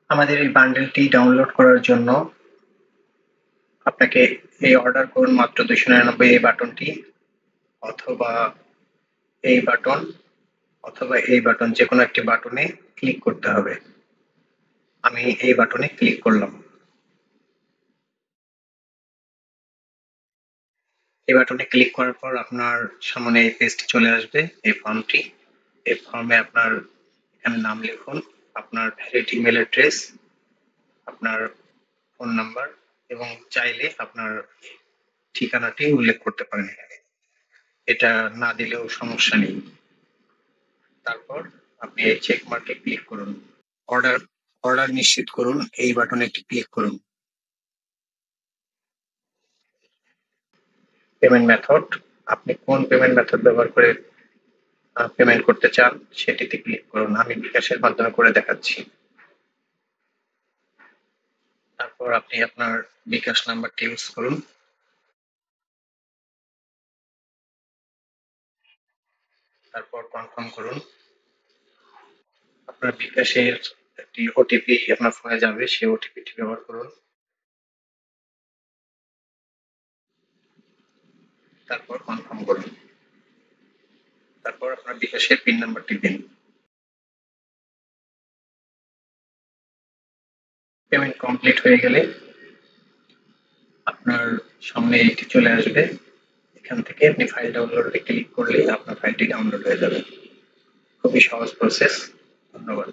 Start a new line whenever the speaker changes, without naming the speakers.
আমাদের এই বান্ডেলটি ডাউনলোড করার জন্য আপনাকে এই অর্ডার করুন মাত্র 299 এই বাটনটি অথবা এই বাটন অথবা এই বাটন যে কোনো একটি বাটনে ক্লিক করতে হবে। আমি এই বাটনে ক্লিক করলাম। এই বাটনে ক্লিক করার পর আপনার সামনে এই পেজটি চলে আসবে, এই ফর্মটি। এই ফর্মে আপনার এখানে নাম লিখুন, আপনার ভ্যালিড ইমেল অ্যাড্রেস, আপনার ফোন নাম্বার এবং চাইলে আপনার ঠিকানাটি উল্লেখ করতে পারেন এখানে। এটা না দিলেও সমস্যা নেই। তারপর আপনি এই চেক মার্কে ক্লিক করুন। অর্ডার অর্ডার নিশ্চিত করুন, এই বাটনে একটি ক্লিক করুন। পেমেন্ট মেথড, আপনি কোন পেমেন্ট মেথড ব্যবহার করে পেমেন্ট করতে চান সেটিতে ক্লিক করুন। আমি বিকাশের মাধ্যমে করে দেখাচ্ছি। তারপর আপনি আপনার বিকাশ নাম্বারটি ইউজ করুন। তারপর কনফার্ম করুন। আপনার বিকাশের একটি ওটিপি আপনার ফোনে যাবে, সেই ওটিপিটি ব্যবহার করুন। তারপর কনফার্ম করুন। তারপর আপনার বিকাশের পিন নাম্বারটি দিন। পেমেন্ট কমপ্লিট হয়ে গেলে আপনার সামনে এটি চলে আসবে। এখান থেকে আপনি ফাইল ডাউনলোডে ক্লিক করলেই আপনার ফাইলটি ডাউনলোড হয়ে যাবে। খুবই সহজ প্রসেস। ধন্যবাদ।